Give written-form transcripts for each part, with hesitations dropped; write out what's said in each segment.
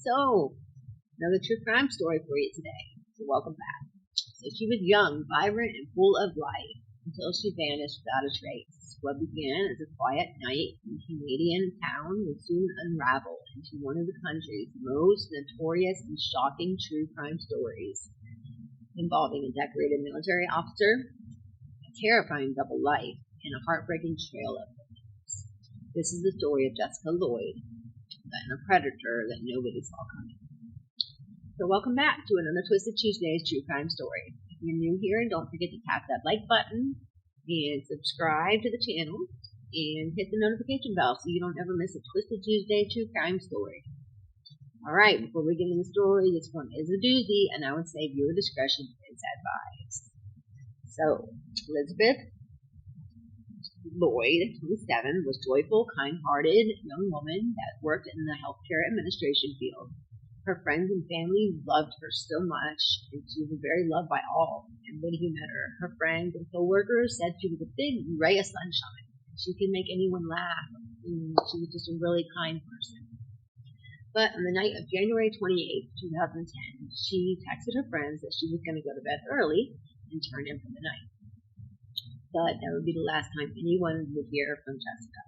So, another true crime story for you today. So, welcome back. So, she was young, vibrant, and full of life until she vanished without a trace. What began as a quiet night in a Canadian town would soon unravel into one of the country's most notorious and shocking true crime stories, involving a decorated military officer, a terrifying double life, and a heartbreaking trail of victims. This is the story of Jessica Lloyd, and a predator that nobody saw coming. So welcome back to another Twisted Tuesday's true crime story. If you're new here, don't forget to tap that like button and subscribe to the channel and hit the notification bell so you don't ever miss a Twisted Tuesday true crime story. Alright, before we get into the story, this one is a doozy, and I would say viewer discretion is advised. So, Elizabeth Lloyd, 27, was joyful, kind-hearted young woman that worked in the healthcare administration field. Her friends and family loved her so much, and she was very loved by all. Everybody who met her, her friends and co-workers said she was a big ray of sunshine. She could make anyone laugh, and she was just a really kind person. But on the night of January 28, 2010, she texted her friends that she was going to go to bed early and turn in for the night. But that would be the last time anyone would hear from Jessica.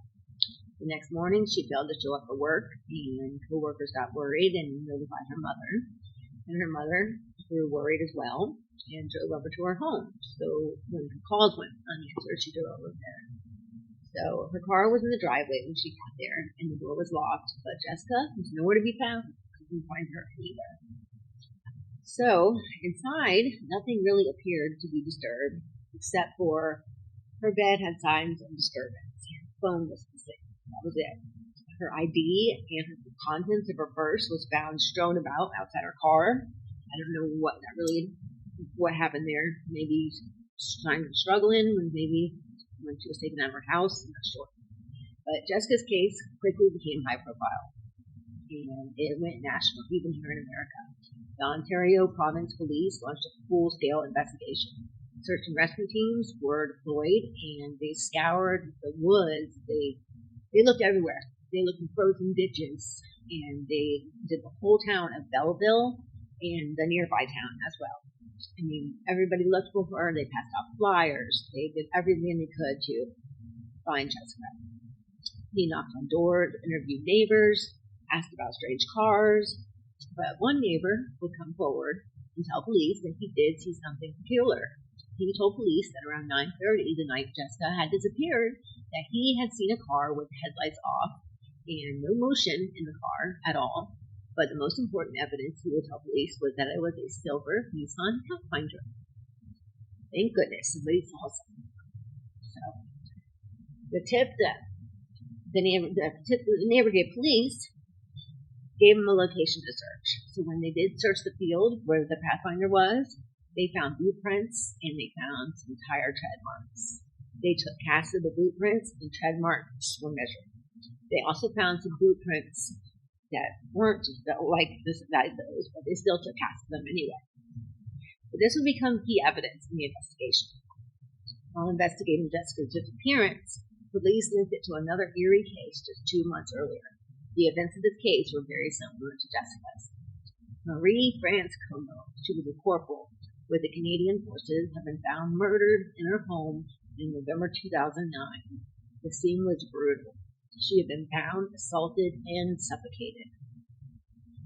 The next morning, she failed to show up for work, and co-workers got worried and notified her mother. And her mother grew worried as well and drove over to her home. So when her calls went unanswered, she drove over there. So her car was in the driveway when she got there, and the door was locked. But Jessica was nowhere to be found. Couldn't find her anywhere. So inside, nothing really appeared to be disturbed, except for her bed had signs of disturbance. Her phone was missing. That was it. Her ID and the contents of her purse was found strewn about outside her car. I don't know what happened there. Maybe trying to struggling, maybe when she was taken out of her house. I'm not sure. But Jessica's case quickly became high profile, and it went national, even here in America. The Ontario Province Police launched a full-scale investigation. Search and rescue teams were deployed, and they scoured the woods. They looked everywhere. They looked in frozen ditches, and they did the whole town of Belleville and the nearby town as well. I mean, everybody looked for her. They passed out flyers. They did everything they could to find Jessica. He knocked on doors, interviewed neighbors, asked about strange cars, but one neighbor would come forward and tell police that he did see something peculiar. He told police that around 9:30 the night Jessica had disappeared, that he had seen a car with the headlights off and no motion in the car at all. But the most important evidence, he would tell police, was that it was a silver Nissan Pathfinder. Thank goodness, somebody saw something. So, the tip that the neighbor gave police gave him a location to search. So when they did search the field where the Pathfinder was, they found boot prints, and they found some tire tread marks. They took casts of the boot prints, and tread marks were measured. They also found some boot prints that weren't like this guy's those, but they still took casts of them anyway. But this would become key evidence in the investigation. While investigating Jessica's disappearance, police linked it to another eerie case just 2 months earlier. The events of this case were very similar to Jessica's. Marie France Como, she was a corporal with the Canadian Forces, had been found murdered in her home in November 2009. The scene was brutal. She had been bound, assaulted, and suffocated.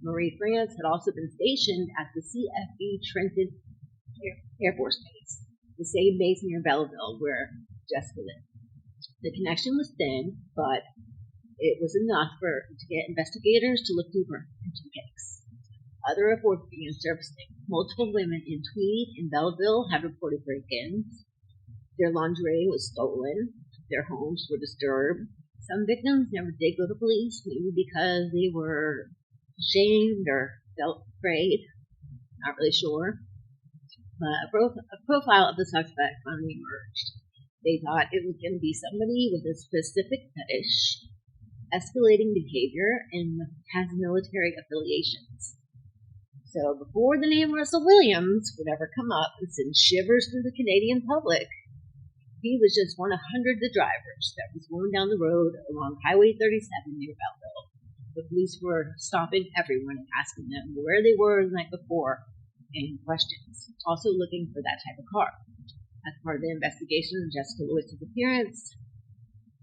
Marie France had also been stationed at the CFB Trenton Air Force Base, the same base near Belleville where Jessica lived. The connection was thin, but it was enough to get investigators to look deeper into the case. Other reports began surfacing. Multiple women in Tweed and Belleville had reported break-ins. Their lingerie was stolen. Their homes were disturbed. Some victims never did go to police, maybe because they were ashamed or felt afraid. Not really sure. But a profile of the suspect finally emerged. They thought it was going to be somebody with a specific fetish, escalating behavior, and has military affiliations. So before the name Russell Williams would ever come up and send shivers through the Canadian public, he was just one of hundreds of drivers that was going down the road along Highway 37 near Belleville. The police were stopping everyone and asking them where they were the night before and questions, also looking for that type of car. As part of the investigation of Jessica Lloyd's disappearance,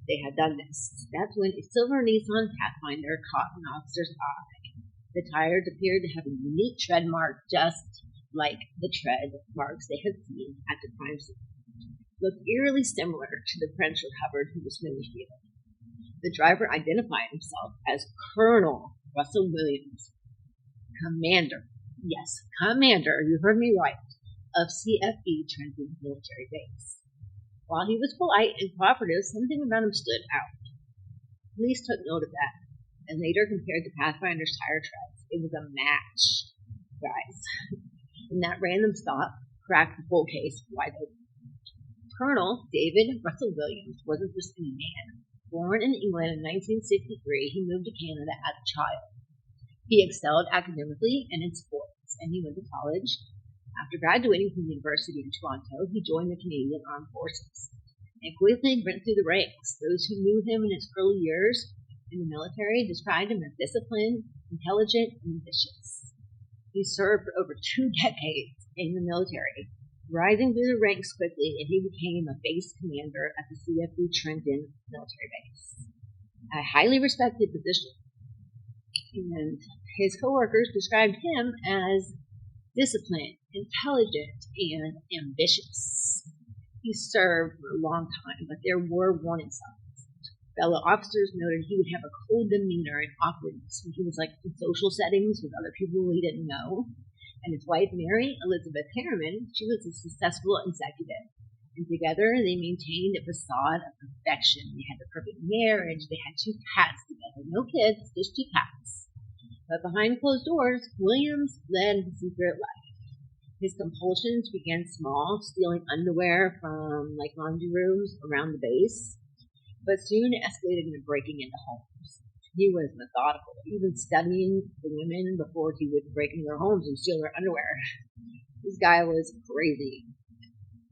they had done this. That's when a silver Nissan Pathfinder caught an officer's eye. The tires appeared to have a unique tread mark, just like the tread marks they had seen at the crime scene. Looked eerily similar to the prints recovered from the smoothie field. The driver identified himself as Colonel Russell Williams, Commander, you heard me right, of CFB Trenton Military Base. While he was polite and cooperative, something about him stood out. Police took note of that, and later compared the Pathfinder's tire treads. It was a match, guys. And that random stop cracked the whole case wide open. Colonel David Russell Williams wasn't just a man. Born in England in 1963, he moved to Canada as a child. He excelled academically and in sports, and he went to college. After graduating from the University of Toronto, he joined the Canadian Armed Forces and quickly went through the ranks. Those who knew him in his early years in the military described him as disciplined, intelligent, and ambitious. He served for over 2 decades in the military, rising through the ranks quickly, and he became a base commander at the CFB Trenton military base. A highly respected position. And his coworkers described him as disciplined, intelligent, and ambitious. He served for a long time, but there were warning signs. Fellow officers noted he would have a cold demeanor and awkwardness when he was in social settings with other people he didn't know. And his wife, Mary Elizabeth Harriman, she was a successful executive. And together they maintained a facade of perfection. They had the perfect marriage. They had 2 cats together. No kids, just 2 cats. But behind closed doors, Williams led a secret life. His compulsions began small, stealing underwear from laundry rooms around the base, but soon escalated into breaking into homes. He was methodical, even studying the women before he would break into their homes and steal their underwear. This guy was crazy.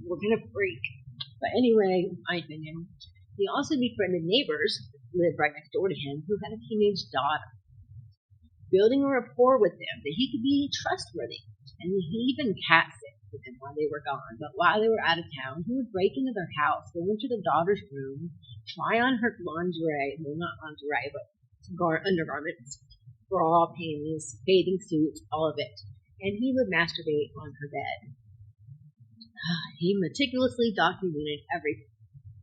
What kind of freak? But anyway, in my opinion, he also befriended neighbors who lived right next door to him who had a teenage daughter, building a rapport with them that he could be trustworthy. And he even cat-sit with them while they were gone. But while they were out of town, he would break into their house, go into the daughter's room, try on her lingerie, well, not lingerie, but undergarments, bra, panties, bathing suits, all of it. And he would masturbate on her bed. He meticulously documented everything.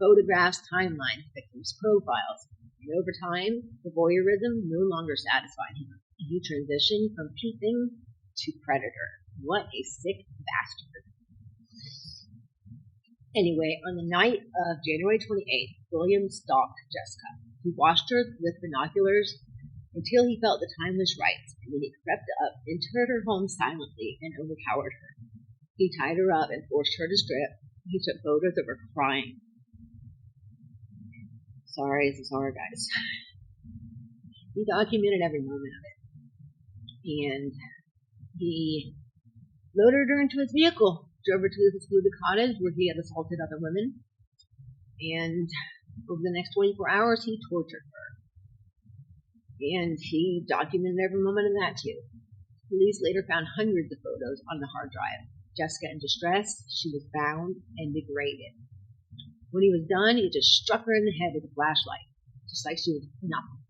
Photographs, timelines, victims' profiles. And over time, the voyeurism no longer satisfied him. He transitioned from peeping to predator. What a sick bastard. Anyway, on the night of January 28th, William stalked Jessica. He watched her with binoculars until he felt the time was right, and then he crept up, entered her home silently, and overpowered her. He tied her up and forced her to strip. He took photos of her crying. Sorry, guys. He documented every moment of it. And he loaded her into his vehicle, drove her to his secluded cottage where he had assaulted other women, and over the next 24 hours, he tortured her. And he documented every moment of that, too. Police later found hundreds of photos on the hard drive. Jessica in distress, she was bound and degraded. When he was done, he just struck her in the head with a flashlight, just like she was nothing.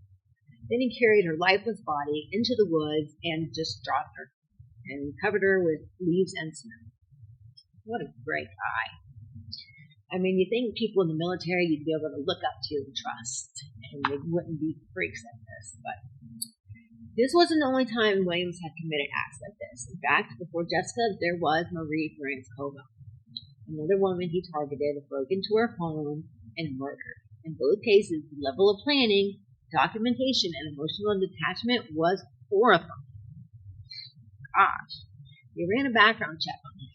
Then he carried her lifeless body into the woods and just dropped her and covered her with leaves and snow. What a great guy. I mean, you think people in the military you'd be able to look up to and trust, and they wouldn't be freaks like this. But this wasn't the only time Williams had committed acts like this. In fact, before Jessica, there was Marie Francois, another woman he targeted, broke into her home, and murdered. In both cases, the level of planning, documentation, and emotional detachment was horrifying. Gosh. They ran a background check on him,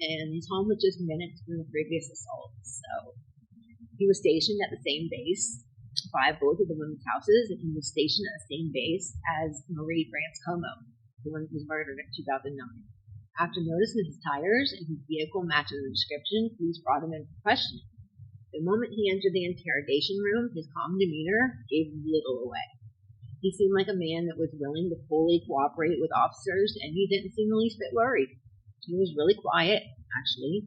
and his home was just minutes from the previous assault. So he was stationed at the same base by both of the women's houses, and he was stationed at the same base as Marie Francois, the one who was murdered in 2009. After noticing his tires and his vehicle matching the description, police brought him in for questioning. The moment he entered the interrogation room, his calm demeanor gave little away. He seemed like a man that was willing to fully cooperate with officers, and he didn't seem the least bit worried. He was really quiet, actually,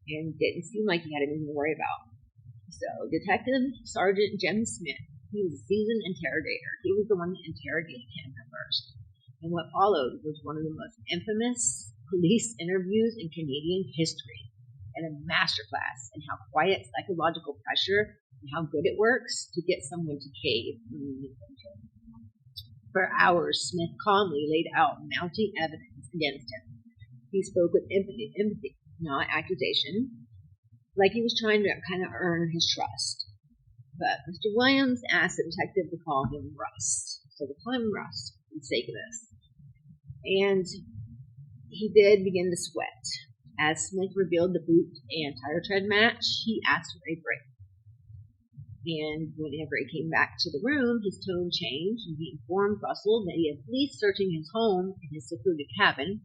and didn't seem like he had anything to worry about. So, Detective Sergeant Jim Smith, he was a seasoned interrogator. He was the one that interrogated him at first. And what followed was one of the most infamous police interviews in Canadian history, and a masterclass in how quiet psychological pressure and how good it works to get someone to cave when you need them to. For hours, Smith calmly laid out mounting evidence against him. He spoke with empathy, not accusation, like he was trying to kind of earn his trust. But Mr. Williams asked the detective to call him Rust. So we'll call him Rust for the sake of this. And he did begin to sweat. As Smith revealed the boot and tire tread match, he asked for a break. And whenever he came back to the room, his tone changed, and he informed Russell that he had police searching his home and his secluded cabin,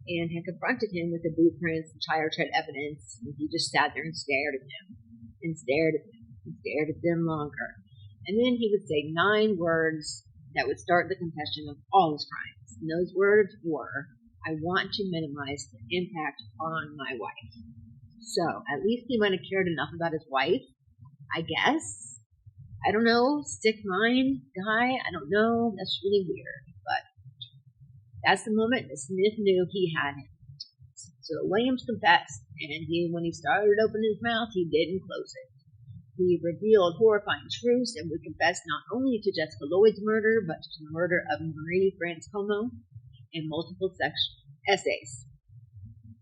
and had confronted him with the boot prints and tire tread evidence, and he just sat there and stared at them, and stared at them, and stared at them longer. And then he would say 9 words that would start the confession of all his crimes. And those words were, "I want to minimize the impact on my wife." So, at least he might have cared enough about his wife, I guess. I don't know, stick mine guy, I don't know, that's really weird, but that's the moment that Smith knew he had him. So Williams confessed, and when he started opening his mouth, he didn't close it. He revealed horrifying truths and would confess not only to Jessica Lloyd's murder, but to the murder of Marie Branscomo and multiple essays.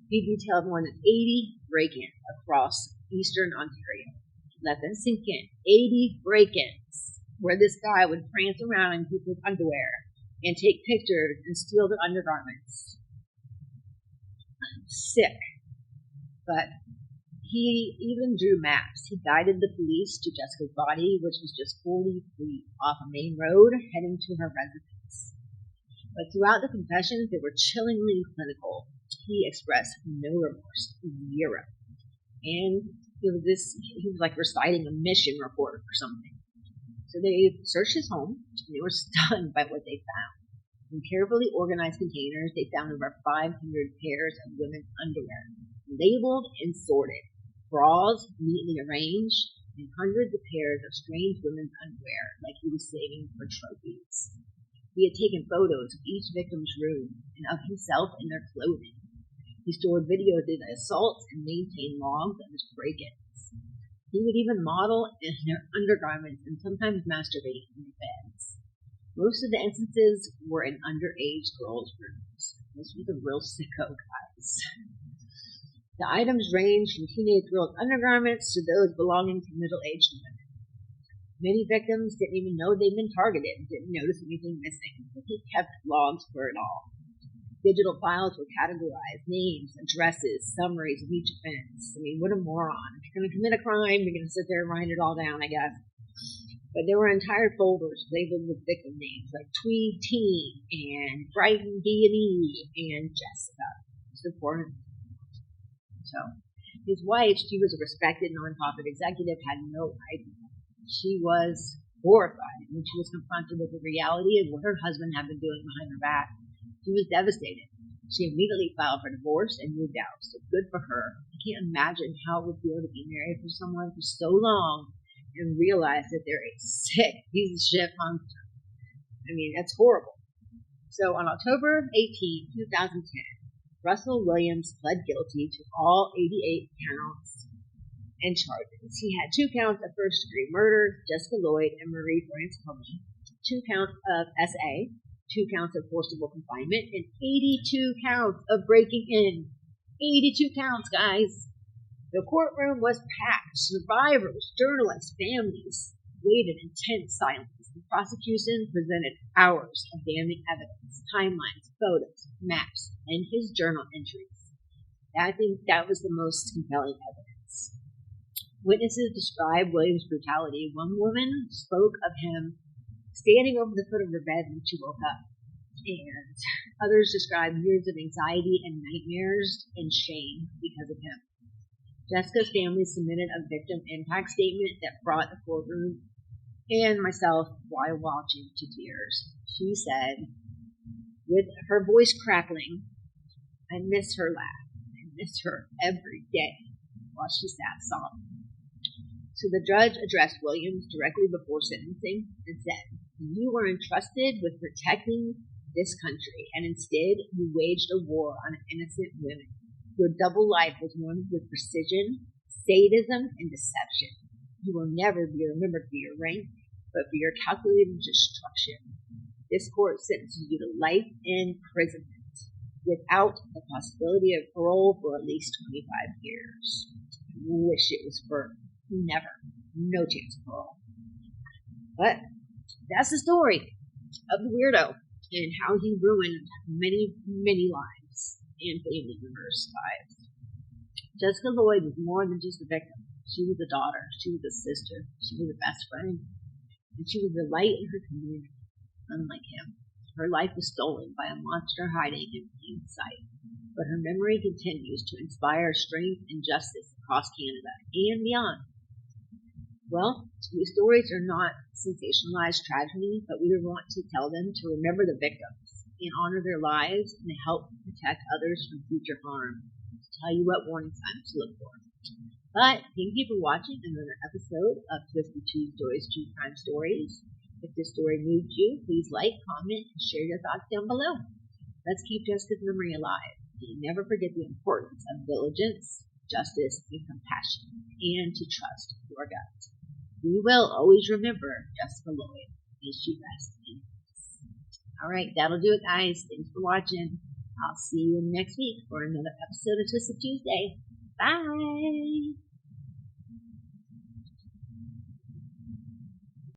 He detailed more than 80 break-ins across eastern Ontario. Let them sink in. 80 break-ins where this guy would prance around in people's underwear and take pictures and steal their undergarments. Sick. But he even drew maps. He guided the police to Jessica's body, which was just 40 feet off a main road, heading to her residence. But throughout the confessions, they were chillingly clinical. He expressed no remorse, 0. And he was like reciting a mission report or something. So they searched his home, and they were stunned by what they found. In carefully organized containers, they found over 500 pairs of women's underwear, labeled and sorted, bras neatly arranged, and hundreds of pairs of strange women's underwear like he was saving for trophies. He had taken photos of each victim's room and of himself in their clothing. He stored videos of the assaults and maintained logs of his break-ins. He would even model in their undergarments and sometimes masturbate in their beds. Most of the instances were in underage girls' rooms. This was a real sicko, guys. The items ranged from teenage girls' undergarments to those belonging to middle-aged women. Many victims didn't even know they'd been targeted and didn't notice anything missing, but he kept logs for it all. Digital files were categorized, names, addresses, summaries of each offense. I mean, what a moron. If you're going to commit a crime, you're going to sit there and write it all down, I guess. But there were entire folders labeled with victim names like Tweed Teen and Brighton B&E and Jessica. It's important. So, his wife, she was a respected nonprofit executive, had no idea. She was horrified when she was confronted with the reality of what her husband had been doing behind her back. She was devastated. She immediately filed for divorce and moved out. So good for her. I can't imagine how it would feel to be married for someone for so long and realize that they're a sick piece of shit monster. I mean, that's horrible. So on October 18, 2010, Russell Williams pled guilty to all 88 counts and charges. He had 2 counts of first-degree murder, Jessica Lloyd and Marie Branscomo, 2 counts of SA, 2 counts of forcible confinement, and 82 counts of breaking in. 82 counts, guys. The courtroom was packed. Survivors, journalists, families waited in tense silence. The prosecution presented hours of damning evidence, timelines, photos, maps, and his journal entries. I think that was the most compelling evidence. Witnesses described Williams' brutality. One woman spoke of him standing over the foot of her bed when she woke up. And others described years of anxiety and nightmares and shame because of him. Jessica's family submitted a victim impact statement that brought the courtroom and myself while watching to tears. She said, with her voice crackling, I miss her laugh. I miss her every day, while she sat sobbing. So the judge addressed Williams directly before sentencing and said, you were entrusted with protecting this country, and instead you waged a war on innocent women. Your double life was one with precision, sadism, and deception. You will never be remembered for your rank, but for your calculated destruction. This court sentences you to life imprisonment without the possibility of parole for at least 25 years. I wish it was for never. No chance of parole. But that's the story of the weirdo and how he ruined many, many lives and family members' lives. Jessica Lloyd was more than just a victim. She was a daughter. She was a sister. She was a best friend. And she was a light in her community. Unlike him, her life was stolen by a monster hiding in plain sight. But her memory continues to inspire strength and justice across Canada and beyond. Well, these stories are not sensationalized tragedy, but we want to tell them to remember the victims and honor their lives and to help protect others from future harm. To tell you what warning signs to look for. But thank you for watching another episode of Twisted True Stories, True Crime Stories. If this story moved you, please like, comment, and share your thoughts down below. Let's keep Jessica's memory alive and never forget the importance of diligence, justice, and compassion, and to trust your gut. We will always remember Jessica Lloyd. May she rest in peace. Alright, that'll do it, guys. Thanks for watching. I'll see you next week for another episode of Twisted Tuesday. Bye!